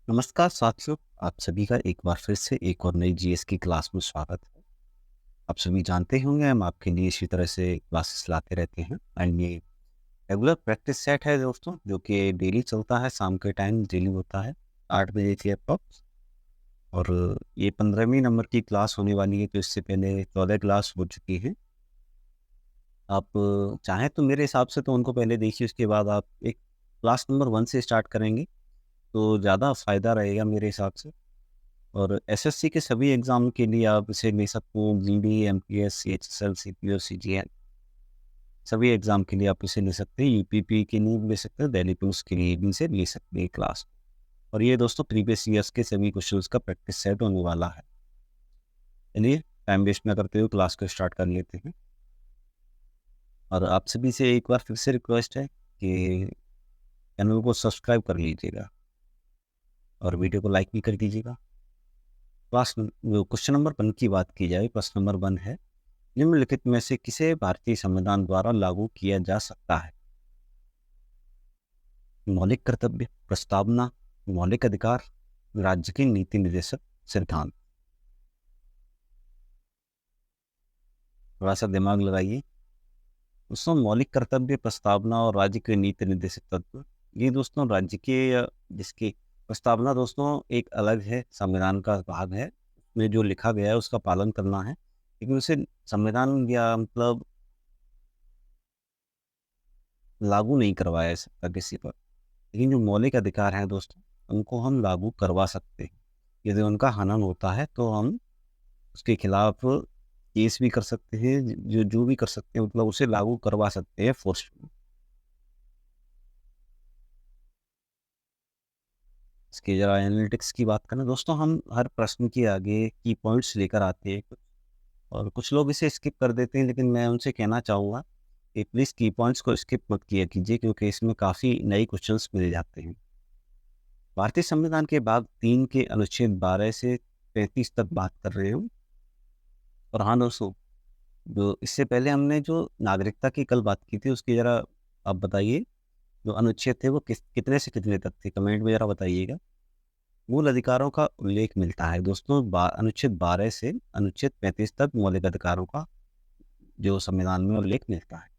नमस्कार साथियों, आप सभी का एक बार फिर से एक और नई जीएस की क्लास में स्वागत है। आप सभी जानते होंगे हम आपके लिए इसी तरह से क्लासेस लाते रहते हैं एंड ये रेगुलर प्रैक्टिस सेट है दोस्तों, जो कि डेली चलता है, शाम के टाइम डेली होता है 8 बजे के अप्रॉक्स। और ये 15वीं नंबर की क्लास होने वाली है, तो इससे पहले 14 क्लास हो चुकी हैं। आप चाहें तो मेरे हिसाब से तो उनको पहले देखिए, उसके बाद आप एक क्लास नंबर 1 से स्टार्ट करेंगे तो ज़्यादा फ़ायदा रहेगा मेरे हिसाब से। और एसएससी के सभी एग्ज़ाम के लिए आप इसे ले सकते हैं, GD, MPS, CHSL, CPO, CGL, सभी एग्ज़ाम के लिए आप इसे ले सकते हैं। यूपीपी के लिए भी ले सकते हैं, दिल्ली पुलिस के लिए भी इसे ले सकते हैं क्लास। और ये दोस्तों प्रीवियस ईयर्स के सभी क्वेश्चंस का प्रैक्टिस सेट होने वाला है। चलिए टाइम वेस्ट ना करते हुए क्लास को स्टार्ट कर लेते हैं। और आप सभी से एक बार फिर से रिक्वेस्ट है कि चैनल को सब्सक्राइब कर लीजिएगा और वीडियो को लाइक भी कर दीजिएगा। क्वेश्चन नंबर 1 की बात की जाए, प्रश्न नंबर 1 है, निम्नलिखित में से किसे भारतीय संविधान द्वारा लागू किया जा सकता है? मौलिक कर्तव्य, प्रस्तावना, मौलिक अधिकार, राज्य की नीति निर्देशक सिद्धांत। थोड़ा सा दिमाग लगाइए। दोस्तों मौलिक कर्तव्य, प्रस्तावना और राज्य के नीति निर्देशक तत्व, ये दोस्तों राज्य के जिसकी प्रस्तावना दोस्तों एक अलग है, संविधान का भाग है, उसमें जो लिखा गया है उसका पालन करना है, लेकिन उसे संविधान या मतलब लागू नहीं करवाया जा सकता किसी पर। लेकिन जो मौलिक अधिकार हैं दोस्तों, उनको हम लागू करवा सकते हैं। यदि उनका हनन होता है तो हम उसके खिलाफ केस भी कर सकते हैं, जो जो भी कर सकते हैं, मतलब उसे लागू करवा सकते हैं फोर्सफुली। इसकी जरा एनालिटिक्स की बात करें दोस्तों, हम हर प्रश्न के आगे की पॉइंट्स लेकर आते हैं कुछ, और कुछ लोग इसे स्किप कर देते हैं, लेकिन मैं उनसे कहना चाहूँगा कि प्लीज़ की पॉइंट्स को स्किप मत किया कीजिए, क्योंकि इसमें काफ़ी नए क्वेश्चंस मिल जाते हैं। भारतीय संविधान के भाग 3 के अनुच्छेद 12 से 35 तक बात कर रहे हूँ। और हाँ दोस्तों, जो इससे पहले हमने जो नागरिकता की कल बात की थी, उसकी ज़रा आप बताइए, जो अनुच्छेद थे वो कितने से कितने तक थे? कमेंट में ज़रा बताइएगा। मूल अधिकारों का उल्लेख मिलता है दोस्तों, अनुच्छेद 12 से अनुच्छेद 35 तक मौलिक अधिकारों का जो संविधान में उल्लेख मिलता है।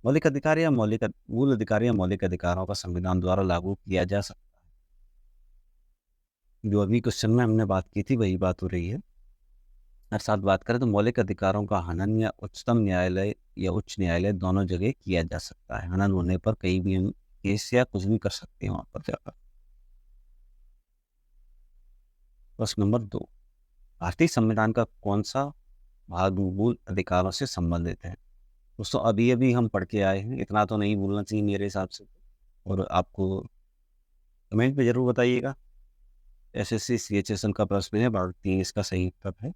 मूल अधिकार या मौलिक अधिकारों का संविधान द्वारा लागू किया जा सकता है। जो अभी क्वेश्चन में हमने बात की थी वही बात हो रही है। अर्थात बात करें तो मौलिक अधिकारों का हनन या उच्चतम न्यायालय या उच्च न्यायालय दोनों जगह किया जा सकता है। हनन होने पर कहीं भी हम केस या कुछ भी कर सकते हैं वहां पर जाकर। प्रश्न नंबर 2, भारतीय संविधान का कौन सा भाग मूल अधिकारों से संबंधित है? दोस्तों अभी अभी हम पढ़ के आए हैं, इतना तो नहीं भूलना चाहिए मेरे हिसाब से। और आपको कमेंट में जरूर बताइएगा। एसएससी सीएचएसएल का प्रश्न है, भाग 3 इसका सही उत्तर है।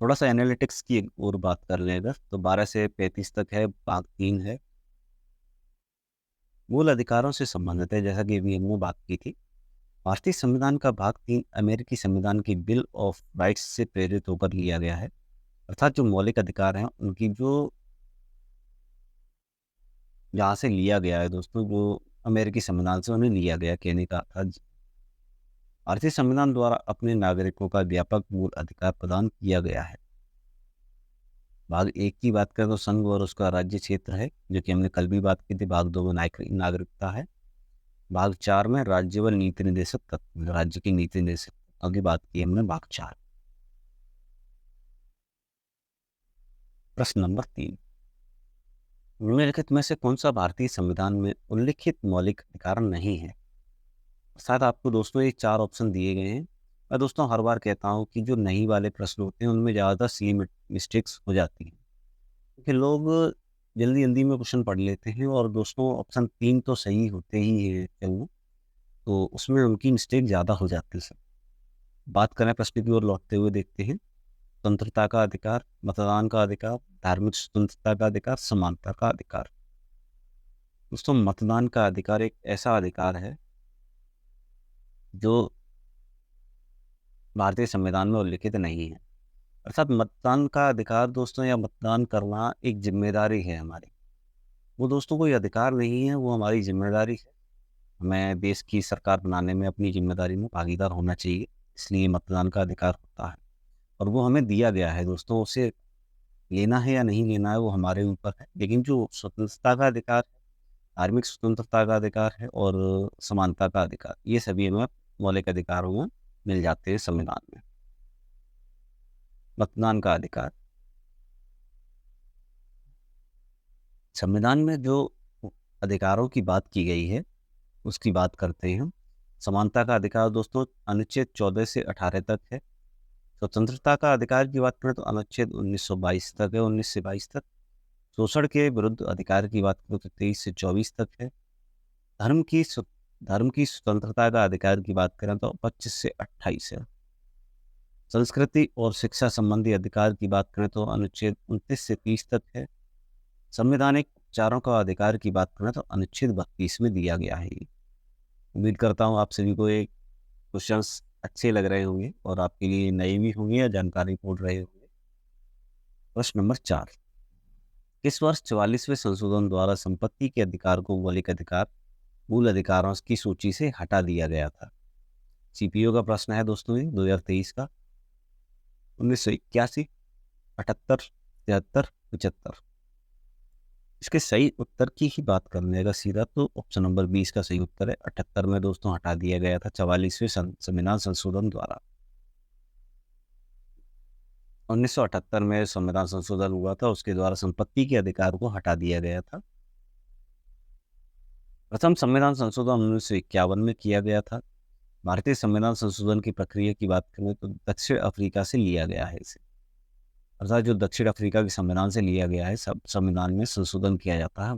थोड़ा सा एनालिटिक्स की और बात कर लें अगर, तो 12 से 35 तक है, भाग 3 है, मूल अधिकारों से संबंधित है, जैसा कि अभी हमने बात की थी। भारतीय संविधान का भाग 3 अमेरिकी संविधान की बिल ऑफ राइट्स से प्रेरित होकर लिया गया है। अर्थात जो मौलिक अधिकार हैं उनकी जो जहाँ से लिया गया है दोस्तों, जो अमेरिकी संविधान से उन्हें लिया गया, कहने का था। भारतीय संविधान द्वारा अपने नागरिकों का व्यापक मूल अधिकार प्रदान किया गया है। भाग 1 की बात करें तो संघ और उसका राज्य क्षेत्र है, जो कि हमने कल भी बात की थी। भाग 2 में नागरिकता है। भाग 4 में राज्य व नीति निर्देशक तत्व, राज्य की नीति निर्देशक तत्वों की बात की हमने भाग 4। प्रश्न नंबर 3, निम्नलिखित में से कौन सा भारतीय संविधान में उल्लिखित मौलिक अधिकार नहीं है? शायद आपको दोस्तों ये 4 ऑप्शन दिए गए हैं। मैं दोस्तों हर बार कहता हूँ कि जो नहीं वाले प्रश्न होते हैं उनमें ज़्यादातर सी मिस्टेक्स हो जाती हैं, क्योंकि लोग जल्दी जल्दी में क्वेश्चन पढ़ लेते हैं। और दोस्तों ऑप्शन 3 तो सही होते ही है चलो, तो उसमें उनकी मिस्टेक ज़्यादा हो जाती है सर। बात करें प्रश्न की ओर लौटते हुए, देखते हैं। स्वतंत्रता का अधिकार, मतदान का अधिकार, धार्मिक स्वतंत्रता का अधिकार, समानता का अधिकार। दोस्तों मतदान का अधिकार एक ऐसा अधिकार है जो भारतीय संविधान में उल्लिखित नहीं है। अर्थात मतदान का अधिकार दोस्तों, या मतदान करना एक जिम्मेदारी है हमारी। वो दोस्तों कोई अधिकार नहीं है, वो हमारी ज़िम्मेदारी है। हमें देश की सरकार बनाने में अपनी ज़िम्मेदारी में भागीदार होना चाहिए, इसलिए मतदान का अधिकार होता है और वो हमें दिया गया है दोस्तों, उसे लेना है या नहीं लेना है वो हमारे ऊपर है। लेकिन जो स्वतंत्रता का अधिकार है, धार्मिक स्वतंत्रता का अधिकार है और समानता का अधिकार, ये सभी हमें मौलिक अधिकारों में मिल जाते हैं संविधान में। मतदान का अधिकार, संविधान में जो अधिकारों की बात की गई है, उसकी बात करते हैं हम। समानता का अधिकार दोस्तों अनुच्छेद 14 से 18 तक है। स्वतंत्रता का अधिकार की बात करें तो अनुच्छेद 1922 तक है, 19 से 22 तक। शोषण के विरुद्ध अधिकार की बात करें तो 23 से 24 तक है। धर्म की स्व धर्म की स्वतंत्रता का अधिकार की बात करें तो 25 से 28 है। संस्कृति और शिक्षा संबंधी अधिकार की बात करें तो अनुच्छेद 29 से 30 तक है। संवैधानिक उपचारों का अधिकार की बात करें तो अनुच्छेद 32 में दिया गया है। उम्मीद करता हूँ आप सभी को ये क्वेश्चंस अच्छे लग रहे होंगे और आपके लिए नए भी होंगे या जानकारीपूर्ण रहे होंगे। प्रश्न नंबर 4, किस वर्ष 44वें संशोधन द्वारा संपत्ति के अधिकार को मौलिक अधिकार मूल अधिकारों की सूची से हटा दिया गया था? सीपीओ का प्रश्न है दोस्तों, ये 2023 का। 1981, 78, 73, 75। इसके सही उत्तर की ही बात करने का सीधा तो ऑप्शन नंबर 20 का सही उत्तर है। 78 में दोस्तों हटा दिया गया था 44वें संविधान संशोधन द्वारा। 1978 में संविधान संशोधन हुआ था, उसके द्वारा संपत्ति के अधिकार को हटा दिया गया था। प्रथम संविधान संशोधन 1951 में किया गया था। भारतीय संविधान संशोधन की प्रक्रिया की बात करें तो दक्षिण अफ्रीका से लिया गया है इसे, अर्थात जो दक्षिण अफ्रीका के संविधान से लिया गया है, सब संविधान में संशोधन किया जाता है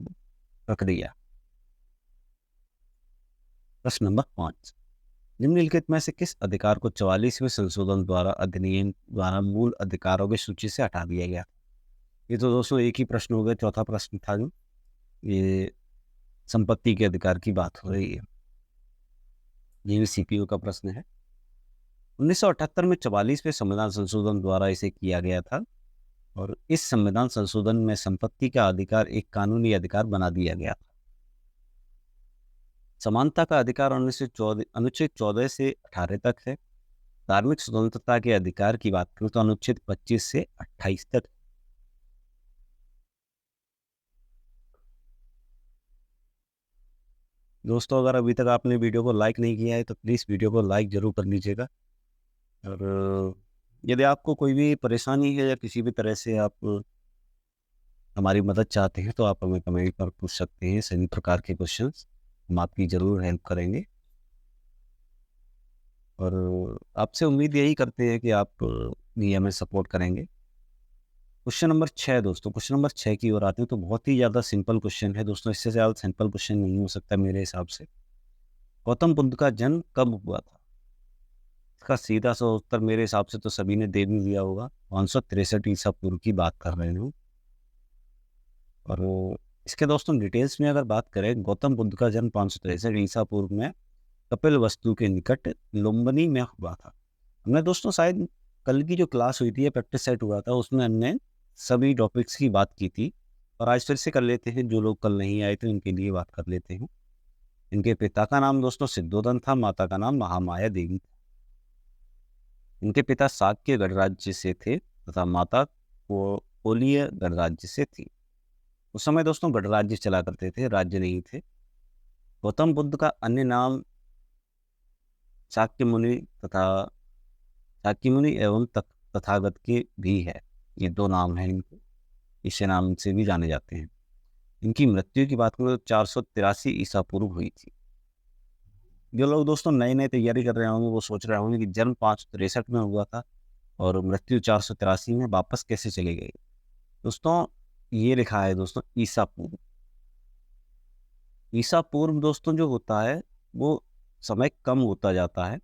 प्रक्रिया। प्रश्न नंबर 5, निम्नलिखित में से किस अधिकार को 44वें संशोधन द्वारा अधिनियम द्वारा मूल अधिकारों की सूची से हटा दिया गया? ये तो दोस्तों एक ही प्रश्न हो गया, चौथा प्रश्न था जो ये संपत्ति के अधिकार की बात हो रही है। ये भी सीपीओ का प्रश्न है। 1978 में 44वें संविधान संशोधन द्वारा इसे किया गया था और इस संविधान संशोधन में संपत्ति का अधिकार एक कानूनी अधिकार बना दिया गया था। समानता का अधिकार अनुच्छेद 14 से 18 तक है। धार्मिक स्वतंत्रता के अधिकार की बात करें तो अनुच्छेद 25 से 28 तक। दोस्तों अगर अभी तक आपने वीडियो को लाइक नहीं किया है तो प्लीज़ वीडियो को लाइक ज़रूर कर लीजिएगा और यदि आपको कोई भी परेशानी है या किसी भी तरह से आप हमारी मदद चाहते हैं तो आप हमें कमेंट पर पूछ सकते हैं सभी प्रकार के क्वेश्चंस, हम आपकी ज़रूर हेल्प करेंगे और आपसे उम्मीद यही करते हैं कि आप भी हमें सपोर्ट करेंगे। क्वेश्चन नंबर 6 दोस्तों, क्वेश्चन नंबर 6 की ओर आते हैं तो बहुत ही ज़्यादा सिंपल क्वेश्चन है दोस्तों, इससे ज़्यादा सिंपल क्वेश्चन नहीं हो सकता मेरे हिसाब से। गौतम बुद्ध का जन्म कब हुआ था? इसका सीधा सा उत्तर मेरे हिसाब से तो सभी ने दे भी दिया होगा, 563 ईसा पूर्व की बात कर रहे हैं। और इसके दोस्तों डिटेल्स में अगर बात करें, गौतम बुद्ध का जन्म 563 ईसा पूर्व में कपिल वस्तु के निकट लुम्बिनी में हुआ था। हमने दोस्तों शायद कल की जो क्लास हुई थी या प्रैक्टिस सेट हुआ था उसमें हमने सभी टॉपिक्स की बात की थी और आज फिर से कर लेते हैं, जो लोग कल नहीं आए थे उनके लिए बात कर लेते हैं। इनके पिता का नाम दोस्तों सिद्धोधन था, माता का नाम महामाया देवी था। इनके पिता शाक्य गणराज्य से थे तथा माता को कोलीय गणराज्य से थी। उस समय दोस्तों गणराज्य चला करते थे, राज्य नहीं थे। गौतम बुद्ध का अन्य नाम शाक्य मुनि तथा शाक्य मुनि एवं तथागत के भी है, ये दो नाम हैं इनके, इस नाम से भी जाने जाते हैं। इनकी मृत्यु की बात करें तो 483 ईसा पूर्व हुई थी। जो लोग दोस्तों नए नए तैयारी कर रहे होंगे वो सोच रहे होंगे कि जन्म 563 में हुआ था और मृत्यु 483 में वापस कैसे चली गई। दोस्तों ये लिखा है दोस्तों ईसा पूर्व। ईसा पूर्व दोस्तों जो होता है वो समय कम होता जाता है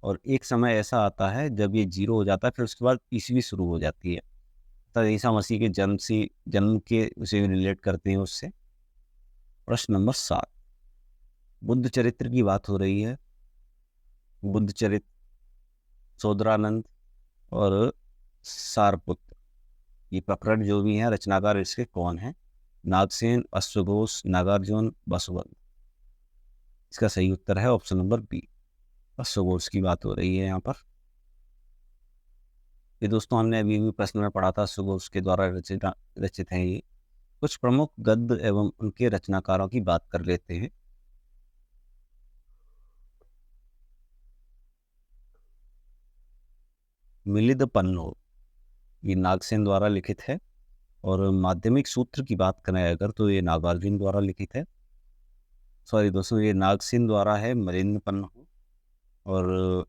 और एक समय ऐसा आता है जब ये 0 हो जाता है, फिर उसके बाद ईसवी शुरू हो जाती है। तो ईसा मसीह के जन्म के उसे रिलेट करते हैं उससे। प्रश्न नंबर 7, बुद्ध चरित्र की बात हो रही है। बुद्ध चरित्र, सोदरानंद और सारपुत्र, ये प्रकरण जो भी हैं रचनाकार इसके कौन है? नागसेन, अश्वघोष, नागार्जुन, वसुबंध। इसका सही उत्तर है ऑप्शन नंबर बी, अश्वघोष की बात हो रही है यहाँ पर। ये दोस्तों हमने अभी भी प्रश्न में पढ़ा था, अश्वघोष के द्वारा रचित हैं ये। कुछ प्रमुख गद्य एवं उनके रचनाकारों की बात कर लेते हैं। मिलिंद पन्नो, ये नागसेन द्वारा लिखित है। और माध्यमिक सूत्र की बात करें अगर, तो ये नागार्जुन द्वारा लिखित है। सॉरी दोस्तों, ये नागसेन द्वारा है मिलिंद पन्नो, और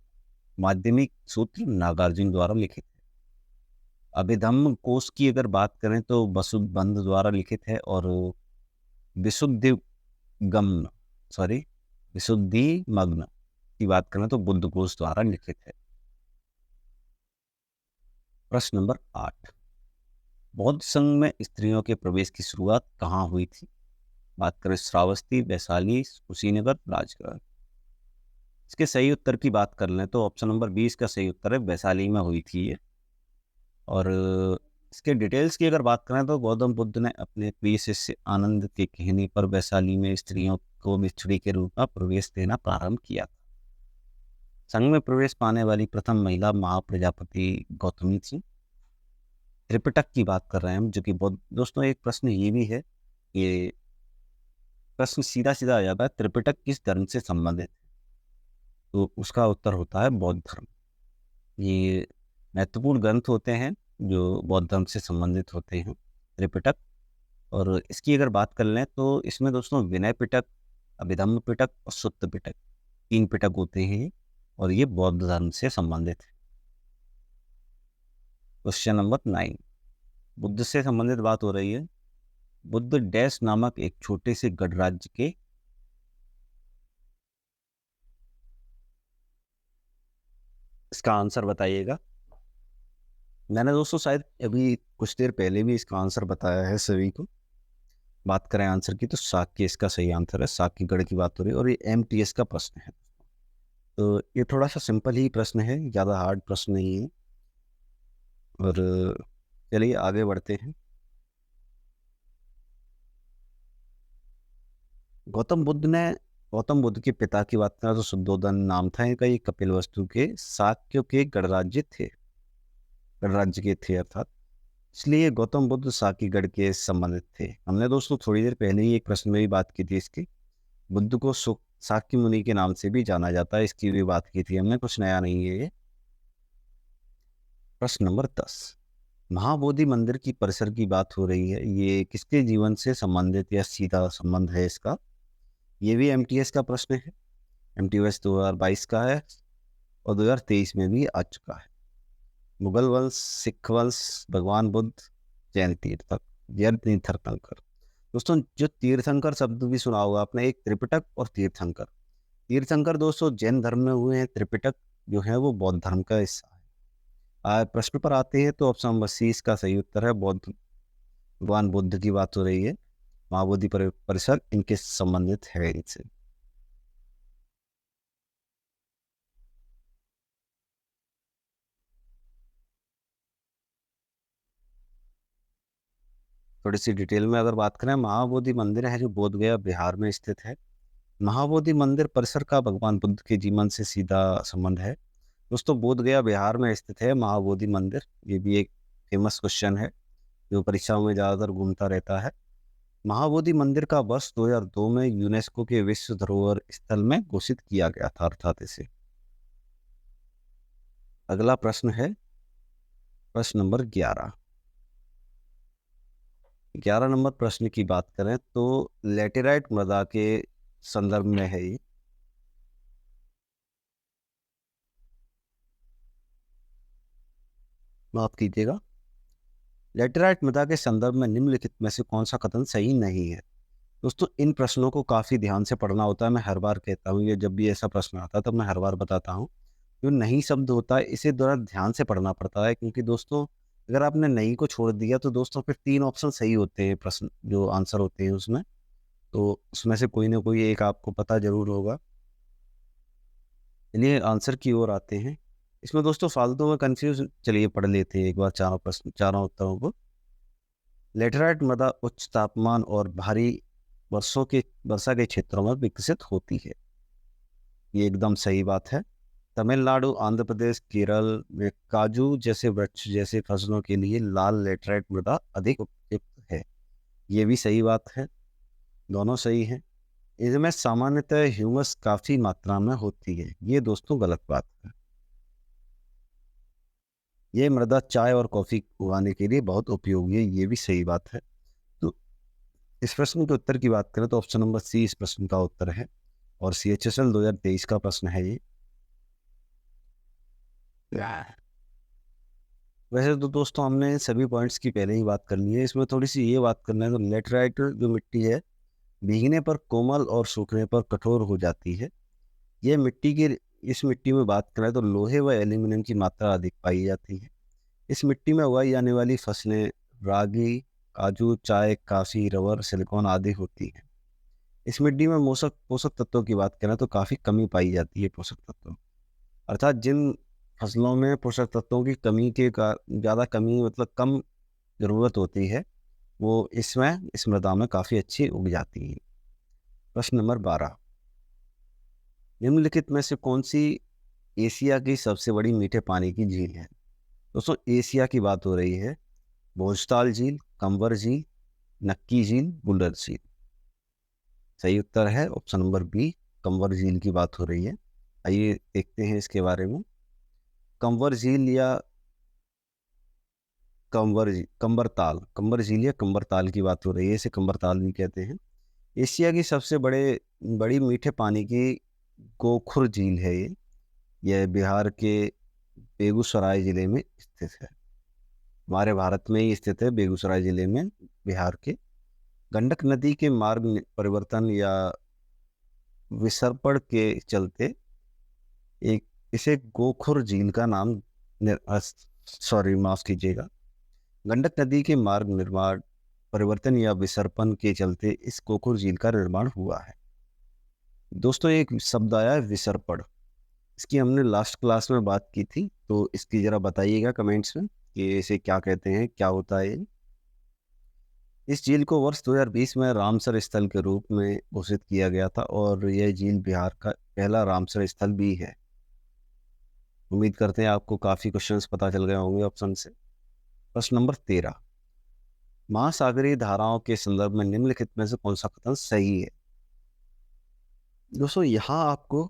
माध्यमिक सूत्र नागार्जुन द्वारा लिखित है। अभिधम्म कोश की अगर बात करें तो वसुबंध द्वारा लिखित है। और विशुद्धि गम्न सॉरी विशुद्धि मग्न की बात करें तो बुद्धघोष द्वारा लिखित है। प्रश्न नंबर 8, बौद्ध संघ में स्त्रियों के प्रवेश की शुरुआत कहाँ हुई थी? बात करें श्रावस्ती, वैशाली, कुशीनगर, राजगढ़। इसके सही उत्तर की बात कर लें तो ऑप्शन नंबर 20 का सही उत्तर है, वैशाली में हुई थी ये। और इसके डिटेल्स की अगर बात करें तो गौतम बुद्ध ने अपने प्रिय शिष्य आनंद के कहने पर वैशाली में स्त्रियों को भिक्षुणी के रूप में प्रवेश देना प्रारंभ किया था। संघ में प्रवेश पाने वाली प्रथम महिला महाप्रजापति गौतमी थी। त्रिपिटक की बात कर रहे हैं हम, जो कि बहुत दोस्तों एक प्रश्न ये भी है, ये प्रश्न सीधा सीधा आ जाता है, त्रिपिटक किस धर्म से संबंधित है? तो उसका उत्तर होता है बौद्ध धर्म। ये महत्वपूर्ण ग्रंथ होते हैं जो बौद्ध धर्म से संबंधित होते हैं, त्रिपिटक। और इसकी अगर बात कर लें तो इसमें दोस्तों विनय पिटक, अभिधम्म पिटक और सुत्त पिटक, 3 पिटक होते हैं, और ये बौद्ध धर्म से संबंधित है। क्वेश्चन नंबर 9, बुद्ध से संबंधित बात हो रही है। बुद्ध डैश नामक एक छोटे से गणराज्य के इसका आंसर बताइएगा। मैंने दोस्तों शायद अभी कुछ देर पहले भी इसका आंसर बताया है सभी को। बात करें आंसर की तो साक्य इसका सही आंसर है। साक्यगढ़ की बात हो रही है, और ये एमटीएस का प्रश्न है। तो ये थोड़ा सा सिंपल ही प्रश्न है, ज़्यादा हार्ड प्रश्न नहीं है। और चलिए आगे बढ़ते हैं। गौतम बुद्ध के पिता की बात करें तो शुद्धोधन नाम था इनका। ये कपिलवस्तु के शाक्य के गणराज्य के थे अर्थात, इसलिए गौतम बुद्ध साकीगढ़ के संबंधित थे। हमने दोस्तों थोड़ी देर पहले ही एक प्रश्न में भी बात की थी इसकी। बुद्ध को साक्य मुनि के नाम से भी जाना जाता है, इसकी भी बात की थी हमने, कुछ नया नहीं है ये। प्रश्न नंबर 10, महाबोधि मंदिर की परिसर की बात हो रही है, ये किसके जीवन से संबंधित या सीधा संबंध है इसका? ये भी एमटीएस का प्रश्न है। एमटीएस 2022 का है और 2023 में भी आ चुका है। मुगल वंश, सिख वंश, भगवान बुद्ध, जैन तीर्थंकर। दोस्तों जो तीर्थंकर शब्द भी सुना होगा आपने, एक त्रिपिटक और तीर्थंकर। तीर्थंकर दोस्तों जैन धर्म में हुए हैं, त्रिपिटक जो है वो बौद्ध धर्म का हिस्सा है। प्रश्न पर आते हैं तो ऑप्शन नंबर सी इसका सही उत्तर है, बौद्ध भगवान बुद्ध की बात हो रही है। महाबोधि परिसर इनके संबंधित है इनसे। थोड़ी सी डिटेल में अगर बात करें, महाबोधि मंदिर है जो बोध गया बिहार में स्थित है। महाबोधि मंदिर परिसर का भगवान बुद्ध के जीवन से सीधा संबंध है। दोस्तों बोध गया बिहार में स्थित है महाबोधि मंदिर। ये भी एक फेमस क्वेश्चन है जो परीक्षाओं में ज़्यादातर घूमता रहता है। महाबोधि मंदिर का वर्ष 2002 में यूनेस्को के विश्व धरोहर स्थल में घोषित किया गया था अर्थात इसे। अगला प्रश्न है प्रश्न नंबर 11। 11 नंबर प्रश्न की बात करें तो लेटेराइट मृदा के संदर्भ में है ये। माफ कीजिएगा, लेटेराइट मृदा के संदर्भ में निम्नलिखित में से कौन सा कथन सही नहीं है? दोस्तों इन प्रश्नों को काफ़ी ध्यान से पढ़ना होता है। मैं हर बार कहता हूँ, ये जब भी ऐसा प्रश्न आता है तब मैं हर बार बताता हूँ, जो नहीं शब्द होता है इसे थोड़ा ध्यान से पढ़ना पड़ता है। क्योंकि दोस्तों अगर आपने नहीं को छोड़ दिया तो दोस्तों फिर 3 ऑप्शन सही होते हैं, प्रश्न जो आंसर होते हैं उसमें, तो उसमें से कोई ना कोई एक आपको पता जरूर होगा। चलिए आंसर की ओर आते हैं। इसमें दोस्तों फालतू में कंफ्यूज, चलिए पढ़ लेते हैं एक बार चारों प्रश्न, चारों उत्तरों को। लेटराइट मृदा उच्च तापमान और भारी वर्षा के क्षेत्रों में विकसित होती है। ये एकदम सही बात है। तमिलनाडु, आंध्र प्रदेश, केरल में काजू जैसे वृक्ष जैसे फसलों के लिए लाल लेटराइट मृदा अधिक उपयुक्त है। ये भी सही बात है, दोनों सही हैं। इनमें सामान्यतः ह्यूमस काफी मात्रा में होती है। ये दोस्तों गलत बात है। ये मृदा चाय और कॉफी उगाने के लिए बहुत उपयोगी है। ये भी सही बात है। तो इस प्रश्न के उत्तर की बात करें तो ऑप्शन नंबर सी इस प्रश्न का उत्तर है और CHSL 2023 का प्रश्न है ये। वैसे तो दोस्तों हमने सभी पॉइंट्स की पहले ही बात कर ली है, इसमें थोड़ी सी ये बात करना है। तो लेटराइट जो मिट्टी है भीगने पर कोमल और सूखने पर कठोर हो जाती है। यह मिट्टी की इस मिट्टी में बात करें तो लोहे व एल्यूमिनियम की मात्रा अधिक पाई जाती है। इस मिट्टी में उगाई जाने वाली फसलें रागी, काजू, चाय, कॉफी, रबर, सिलिकॉन आदि होती हैं। इस मिट्टी में पोषक पोषक तत्वों की बात करें तो काफ़ी कमी पाई जाती है पोषक तत्वों, अर्थात जिन फसलों में पोषक तत्वों की कमी के ज़्यादा कमी मतलब कम ज़रूरत होती है वो इस मृदा में काफ़ी अच्छी उग जाती है। प्रश्न नंबर 12, निम्नलिखित में से कौन सी एशिया की सबसे बड़ी मीठे पानी की झील है? दोस्तों एशिया की बात हो रही है। भोजताल झील, कंवर झील, नक्की झील, बुल्डर झील। सही उत्तर है ऑप्शन नंबर बी, कंवर झील की बात हो रही है। आइए देखते हैं इसके बारे में। कंवर झील या कंबर झील या कंबर ताल की बात हो रही है, इसे कंबर ताल भी कहते हैं। एशिया की सबसे बड़ी मीठे पानी की गोखुर झील है ये। यह बिहार के बेगूसराय जिले में स्थित है। हमारे भारत में ही स्थित है, बेगूसराय जिले में, बिहार के। गंडक नदी के मार्ग परिवर्तन या विसर्पण के चलते एक इसे गोखुर झील का नाम माफ कीजिएगा, गंडक नदी के मार्ग निर्माण परिवर्तन या विसर्पण के चलते इस गोखुर झील का निर्माण हुआ है। दोस्तों एक शब्द आया है विसर्पण, इसकी हमने लास्ट क्लास में बात की थी, तो इसकी जरा बताइएगा कमेंट्स में कि इसे क्या कहते हैं, क्या होता है ये। इस झील को वर्ष 2020 में रामसर स्थल के रूप में घोषित किया गया था और यह झील बिहार का पहला रामसर स्थल भी है। उम्मीद करते हैं आपको काफी क्वेश्चंस पता चल गए होंगे ऑप्शन से। प्रश्न नंबर 13, महासागरीय धाराओं के संदर्भ में निम्नलिखित में से कौन सा कथन सही है? दोस्तों यहाँ आपको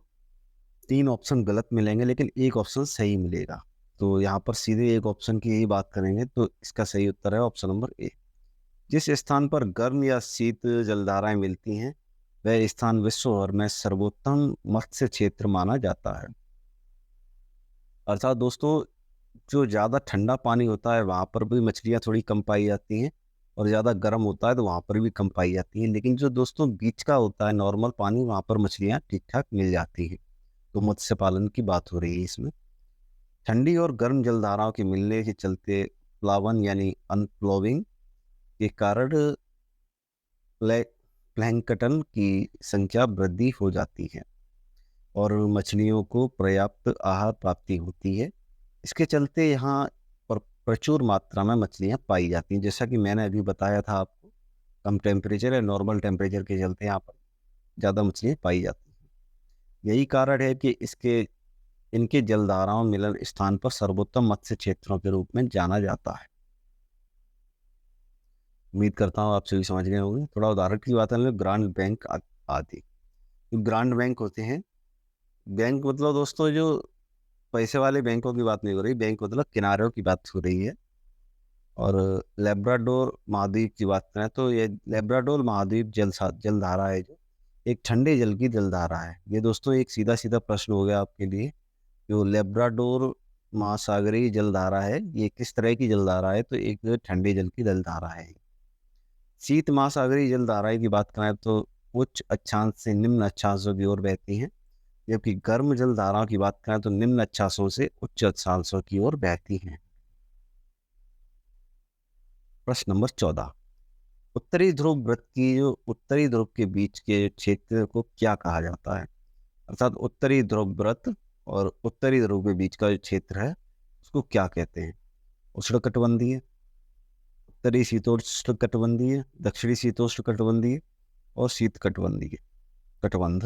3 ऑप्शन गलत मिलेंगे लेकिन एक ऑप्शन सही मिलेगा। तो यहाँ पर सीधे एक ऑप्शन की ही बात करेंगे तो इसका सही उत्तर है ऑप्शन नंबर ए। जिस स्थान पर गर्म या शीत जलधाराएं मिलती हैं वह स्थान विश्व भर में सर्वोत्तम मत्स्य क्षेत्र माना जाता है। अर्थात दोस्तों जो ज़्यादा ठंडा पानी होता है वहाँ पर भी मछलियाँ थोड़ी कम पाई जाती हैं और ज़्यादा गर्म होता है तो वहाँ पर भी कम पाई जाती हैं, लेकिन जो दोस्तों बीच का होता है नॉर्मल पानी वहाँ पर मछलियाँ ठीक ठाक मिल जाती हैं। तो मत्स्य पालन की बात हो रही है इसमें। ठंडी और गर्म जलधाराओं के मिलने के चलते प्लावन यानी अनप्लोविंग के कारण प्लैंकटन की संख्या वृद्धि हो जाती है और मछलियों को पर्याप्त आहार प्राप्ति होती है। इसके चलते यहाँ पर प्रचुर मात्रा में मछलियाँ पाई जाती हैं। जैसा कि मैंने अभी बताया था आपको, कम टेम्परेचर या नॉर्मल टेम्परेचर के चलते यहाँ पर ज़्यादा मछलियाँ पाई जाती हैं। यही कारण है कि इनके जलधाराओं मिलन स्थान पर सर्वोत्तम मत्स्य क्षेत्रों के रूप में जाना जाता है। उम्मीद करता हूँ आप सभी समझ गए होंगे। थोड़ा उदाहरण की बात है, ग्रांड बैंक आदि। ग्रांड बैंक होते हैं, बैंक मतलब दोस्तों जो पैसे वाले बैंकों की बात नहीं हो रही, बैंक मतलब किनारों की बात हो रही है। और लेब्राडोर महाद्वीप की बात करें तो ये लेब्राडोर महाद्वीप जलधारा है जो एक ठंडे जल की जलधारा है। ये दोस्तों एक सीधा सीधा प्रश्न हो गया आपके लिए। जो लेब्राडोर महासागरीय जलधारा है ये किस तरह की जलधारा है? तो एक ठंडे जल की जलधारा है। शीत महासागरीय जलधाराएं की बात करें तो उच्च अक्षांश से निम्न अक्षांशों की ओर बहती हैं, जबकि गर्म जलधाराओं की बात करें तो निम्न अक्षांशों से उच्च अक्षांशों की ओर बहती हैं। प्रश्न नंबर 14, उत्तरी ध्रुव वृत्त की जो उत्तरी ध्रुव के बीच के क्षेत्र को क्या कहा जाता है? अर्थात उत्तरी ध्रुव वृत्त और उत्तरी ध्रुव के बीच का जो क्षेत्र है उसको क्या कहते हैं? उष्णकटिबंधीय, उत्तरी शीतोष्ण कटिबंधीय, दक्षिणी शीतोष्ण कटिबंधीय और शीत कटिबंधीय कटिबंध।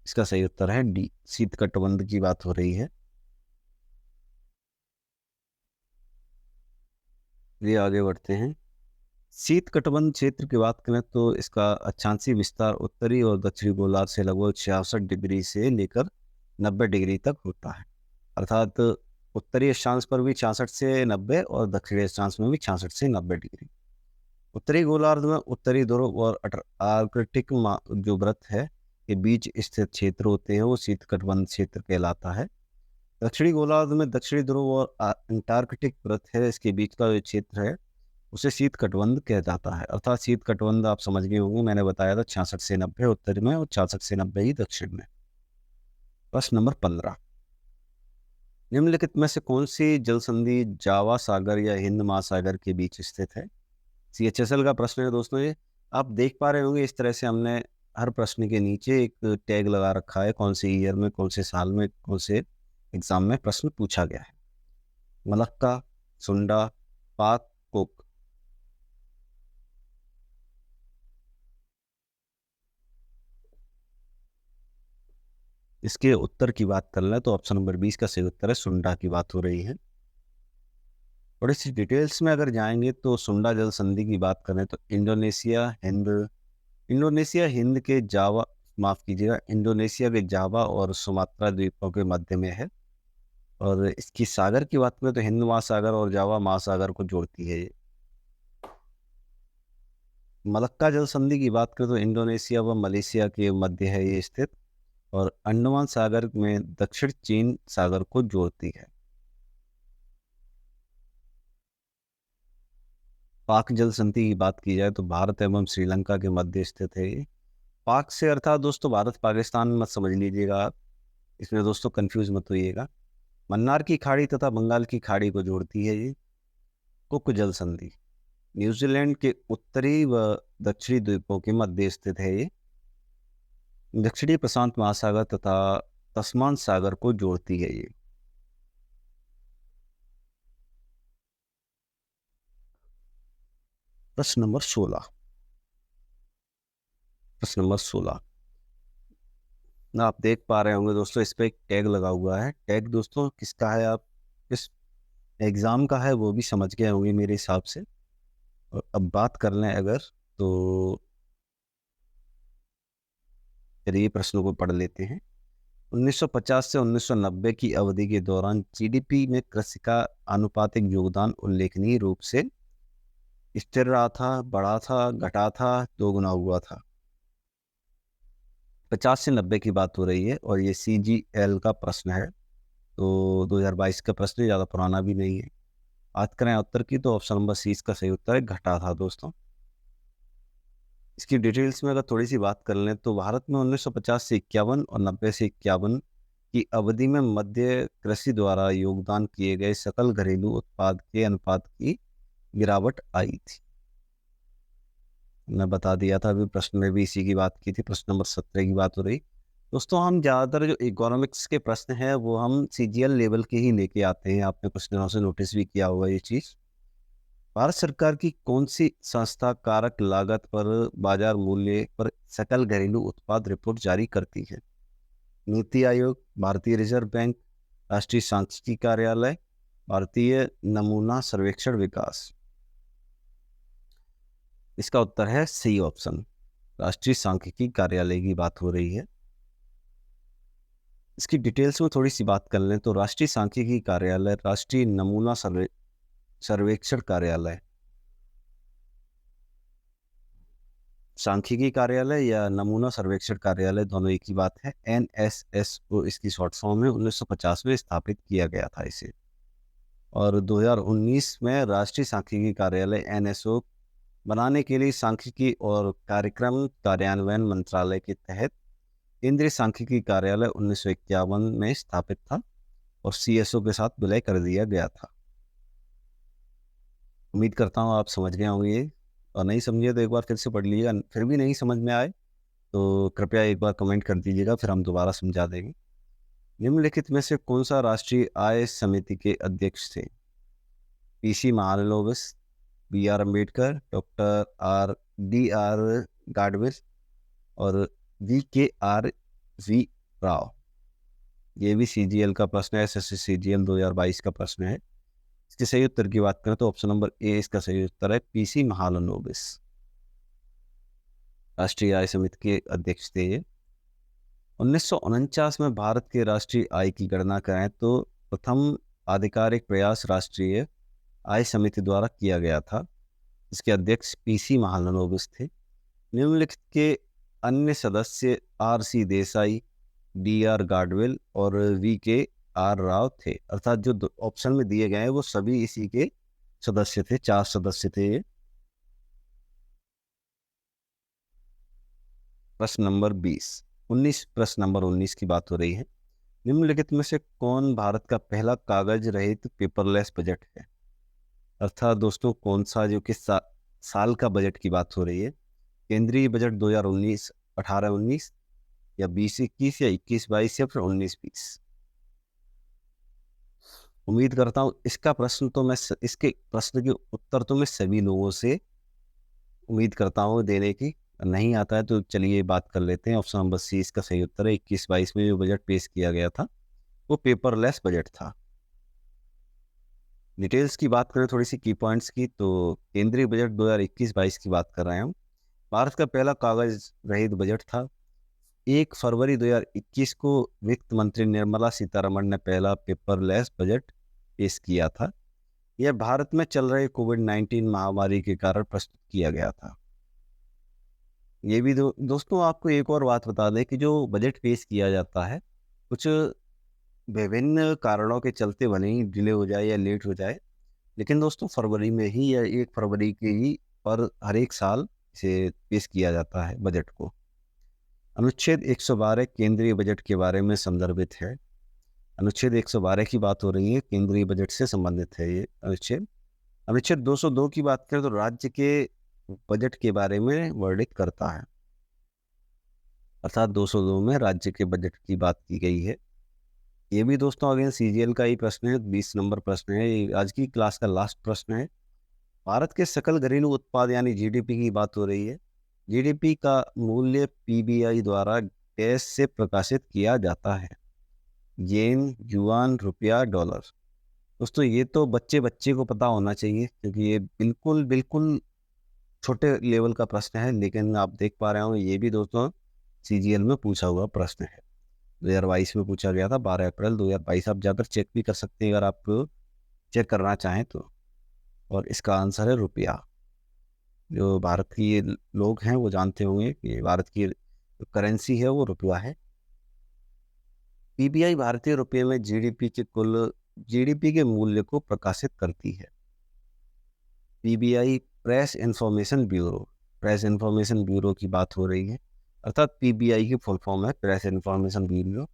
इसका सही उत्तर है डी, शीत कटिबंध की बात हो रही है। ये आगे बढ़ते हैं। शीत कटिबंध क्षेत्र की बात करें तो इसका अक्षांशीय विस्तार उत्तरी और दक्षिणी गोलार्ध से लगभग 66 डिग्री से लेकर 90 डिग्री तक होता है। अर्थात उत्तरी अक्षांश पर भी 66 से 90 और दक्षिणी अक्षांश में भी 66 से 90 डिग्री। उत्तरी गोलार्ध में उत्तरी ध्रुव और आर्कटिक जो व्रत है के बीच स्थित क्षेत्र होते हैं वो शीत कटिबंध क्षेत्र कहलाता है। दक्षिणी गोलार्ध में दक्षिणी ध्रुव और अंटार्कटिक व्रत है, इसके बीच का जो क्षेत्र है उसे शीत कटिबंध कहा जाता है। अर्थात शीत कटिबंध आप समझ गए होंगे, मैंने बताया था 66 से 90 उत्तर में और 66 से 90 ही दक्षिण में। प्रश्न नंबर 15, निम्नलिखित में से कौन सी जल संधि जावा सागर या हिंद महासागर के बीच स्थित है? CHSL का प्रश्न है दोस्तों। ये आप देख पा रहे होंगे, इस तरह से हमने हर प्रश्न के नीचे एक टैग लगा रखा है, कौन से ईयर में, कौन से साल में, कौन से एग्जाम में प्रश्न पूछा गया है। मलक्का, सुंडा, पाक, कोक। इसके उत्तर की बात कर लें तो ऑप्शन नंबर 20 का सही उत्तर है, सुंडा की बात हो रही है। थोड़ी सी डिटेल्स में अगर जाएंगे तो सुंडा जल संधि की बात करें तो इंडोनेशिया हिंद के जावा, माफ कीजिएगा, इंडोनेशिया के जावा और सुमात्रा द्वीपों के मध्य में है। और इसकी सागर की बात करें तो हिंद महासागर और जावा महासागर को जोड़ती है ये। मलक्का जल संधि की बात करें तो इंडोनेशिया व मलेशिया के मध्य है ये स्थित और अंडमान सागर में दक्षिण चीन सागर को जोड़ती है। पाक जल संधि की बात की जाए तो भारत एवं श्रीलंका के मध्य स्थित है ये। पाक से अर्थात दोस्तों भारत पाकिस्तान मत समझ लीजिएगा आप, इसमें दोस्तों कंफ्यूज मत होइएगा। मन्नार की खाड़ी तथा बंगाल की खाड़ी को जोड़ती है ये। कुक जल संधि न्यूजीलैंड के उत्तरी व दक्षिणी द्वीपों के मध्य स्थित है ये। दक्षिणी प्रशांत महासागर तथा तस्मान सागर को जोड़ती है ये। प्रश्न नंबर 16, प्रश्न नंबर 16 ना आप देख पा रहे होंगे दोस्तों, इस पे एक टैग लगा हुआ है। टैग दोस्तों किसका है, आप किस एग्जाम का है वो भी समझ गए होंगे मेरे हिसाब से। और अब बात कर लें अगर तो चलिए प्रश्नों को पढ़ लेते हैं। 1950 से 1990 की अवधि के दौरान GDP में कृषि का आनुपातिक योगदान उल्लेखनीय रूप से स्थिर रहा था, बढ़ा था, घटा था, दोगुना हुआ था। 50 से 90 की बात हो रही है और ये CGL का प्रश्न है, तो 2022 का प्रश्न, ज़्यादा पुराना भी नहीं है। बात करें उत्तर की तो ऑप्शन नंबर C इसका सही उत्तर है, घटा था दोस्तों। इसकी डिटेल्स में अगर थोड़ी सी बात कर लें तो भारत में 1950 से 51 और 90 से 51 की अवधि में मध्य कृषि द्वारा योगदान किए गए सकल घरेलू उत्पाद के अनुपात की गिरावट आई थी। मैं बता दिया था, अभी प्रश्न में भी इसी की बात की थी। प्रश्न नंबर 17 की बात हो रही। दोस्तों हम ज़्यादातर जो इकोनॉमिक्स के प्रश्न हैं वो हम CGL लेवल के ही लेके आते हैं, आपने कुछ दिनों से नोटिस भी किया होगा ये चीज़। भारत सरकार की कौन सी संस्था कारक लागत पर बाजार मूल्य पर सकल घरेलू उत्पाद रिपोर्ट जारी करती है? नीति आयोग, भारतीय रिजर्व बैंक, राष्ट्रीय सांख्यिकी कार्यालय, भारतीय नमूना सर्वेक्षण विकास। इसका उत्तर है सी ऑप्शन, राष्ट्रीय सांख्यिकी कार्यालय की बात हो रही है। इसकी डिटेल्स में थोड़ी सी बात कर लें तो राष्ट्रीय सांख्यिकी कार्यालय, राष्ट्रीय नमूना सर्वेक्षण कार्यालय, सांख्यिकी कार्यालय या नमूना सर्वेक्षण कार्यालय दोनों एक ही बात है। NSSO इसकी शॉर्ट फॉर्म है। 1950 में स्थापित किया गया था इसे और 2019 में राष्ट्रीय सांख्यिकी कार्यालय NSO बनाने के लिए सांख्यिकी और कार्यक्रम कार्यान्वयन मंत्रालय के तहत केंद्रीय सांख्यिकी कार्यालय 1951 में स्थापित था और CSO के साथ विलय कर दिया गया था। उम्मीद करता हूँ आप समझ गए होंगे ये, और नहीं समझिए तो एक बार फिर से पढ़ लीजिएगा। फिर भी नहीं समझ में आए तो कृपया एक बार कमेंट कर दीजिएगा, फिर हम दोबारा समझा देंगे। निम्नलिखित में से कौन सा राष्ट्रीय आय समिति के अध्यक्ष थे? PC Mahalanobis, B R Ambedkar, doctor R D R Gadgil और वी के आर वी राव। ये भी सीजीएल का प्रश्न है, एसएससी सीजीएल 2022 का प्रश्न है। इसके सही उत्तर की बात करें तो ऑप्शन नंबर ए इसका सही उत्तर है, पीसी महालनोबिस। राष्ट्रीय आय समिति के अध्यक्ष थे ये। 1949 में भारत के राष्ट्रीय आय की गणना करें तो प्रथम आधिकारिक प्रयास राष्ट्रीय आय समिति द्वारा किया गया था। इसके अध्यक्ष पीसी महालनोबिस थे। निम्नलिखित के अन्य सदस्य R C Desai, D R Gadgil और वी के आर राव थे। अर्थात जो ऑप्शन में दिए गए हैं वो सभी इसी के सदस्य थे, 4 सदस्य थे ये। प्रश्न नंबर प्रश्न नंबर 19 की बात हो रही है। निम्नलिखित में से कौन भारत का पहला कागज रहित पेपरलेस बजट है? अर्थात दोस्तों कौन सा जो किस साल का बजट की बात हो रही है? केंद्रीय बजट 2019 18-19 या 20-21 या 21-22 या फिर 19-20? उम्मीद करता हूँ इसके प्रश्न के उत्तर तो मैं सभी लोगों से उम्मीद करता हूँ देने की। नहीं आता है तो चलिए बात कर लेते हैं। ऑप्शन नंबर सी इसका सही उत्तर है। 21-22 में जो बजट पेश किया गया था वो पेपरलेस बजट था। डिटेल्स की बात करें थोड़ी सी की पॉइंट्स की, तो केंद्रीय बजट 2021-22 की बात कर रहे हैं हम। भारत का पहला कागज रहित बजट था। 1 फरवरी 2021 को वित्त मंत्री निर्मला सीतारमण ने पहला पेपरलेस बजट पेश किया था। यह भारत में चल रहे कोविड-19 महामारी के कारण प्रस्तुत किया गया था। ये भी दोस्तों आपको एक और बात बता दें कि जो बजट पेश किया जाता है कुछ विभिन्न कारणों के चलते भले ही डिले हो जाए या लेट हो जाए, लेकिन दोस्तों फरवरी में ही या 1 फरवरी के ही पर हर एक साल इसे पेश किया जाता है बजट को। अनुच्छेद 112 केंद्रीय बजट के बारे में संदर्भित है। अनुच्छेद 112 की बात हो रही है, केंद्रीय बजट से संबंधित है ये अनुच्छेद। अनुच्छेद 202 की बात करें तो राज्य के बजट के बारे में वर्णित करता है। अर्थात 202 में राज्य के बजट की बात की गई है। ये भी दोस्तों अगेन सीजीएल का ही प्रश्न है, 20 नंबर प्रश्न है, आज की क्लास का लास्ट प्रश्न है। भारत के सकल घरेलू उत्पाद यानी जीडीपी की बात हो रही है। जीडीपी का मूल्य पीबीआई द्वारा कैश से प्रकाशित किया जाता है? येन, युआन, रुपया, डॉलर? दोस्तों ये तो बच्चे को पता होना चाहिए क्योंकि ये बिल्कुल छोटे लेवल का प्रश्न है, लेकिन आप देख पा रहे हो ये भी दोस्तों सीजीएल में पूछा हुआ प्रश्न है। 2022 में पूछा गया था, 12 अप्रैल 2022। आप जाकर चेक भी कर सकते हैं अगर आप चेक करना चाहें तो। और इसका आंसर है रुपया। जो भारत की लोग हैं वो जानते होंगे कि भारत की करेंसी है वो रुपया है। पीबीआई भारतीय रुपये में जीडीपी के मूल्य को प्रकाशित करती है। पीबीआई प्रेस इंफॉर्मेशन ब्यूरो की बात हो रही है। अर्थात पीबीआई की फुल फॉर्म है प्रेस इंफॉर्मेशन ब्यूरो।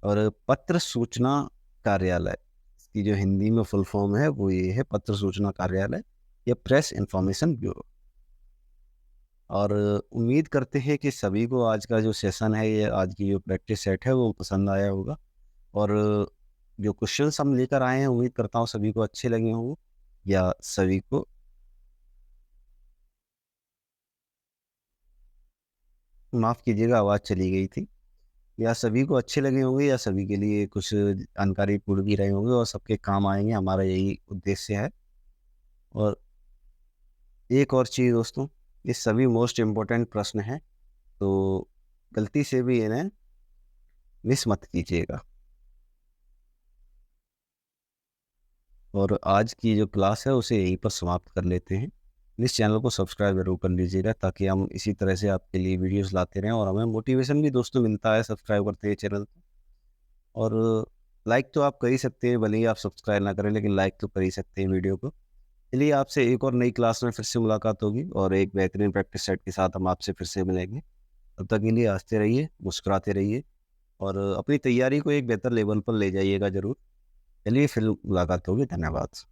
और पत्र सूचना कार्यालय, इसकी जो हिंदी में फुल फॉर्म है वो ये है, पत्र सूचना कार्यालय या प्रेस इंफॉर्मेशन ब्यूरो। और उम्मीद करते हैं कि सभी को आज का जो सेशन है ये आज की जो प्रैक्टिस सेट है वो पसंद आया होगा। और जो क्वेश्चंस हम लेकर आए हैं उम्मीद करता हूँ सभी को अच्छे लगे होंगे या सभी को माफ़ कीजिएगा आवाज़ चली गई थी, या सभी को अच्छे लगे होंगे या सभी के लिए कुछ जानकारी पूर्ण भी रहे होंगे और सबके काम आएंगे, हमारा यही उद्देश्य है। और एक और चीज़ दोस्तों, ये सभी मोस्ट इम्पोर्टेंट प्रश्न हैं तो गलती से भी इन्हें मिस मत कीजिएगा। और आज की जो क्लास है उसे यहीं पर समाप्त कर लेते हैं। इस चैनल को सब्सक्राइब जरूर कर लीजिएगा ताकि हम इसी तरह से आपके लिए वीडियोस लाते रहें और हमें मोटिवेशन भी दोस्तों मिलता है सब्सक्राइब करते हैं चैनल को। और लाइक तो आप कर ही सकते हैं, भले ही आप सब्सक्राइब ना करें लेकिन लाइक तो कर ही सकते हैं वीडियो को। चलिए आपसे एक और नई क्लास में फिर से मुलाकात होगी और एक बेहतरीन प्रैक्टिस सेट के साथ हम आपसे फिर से मिलेंगे। तब तक के लिए हंसते रहिए, मुस्कुराते रहिए और अपनी तैयारी को एक बेहतर लेवल पर ले जाइएगा ज़रूर। चलिए फिर मुलाकात होगी। धन्यवाद।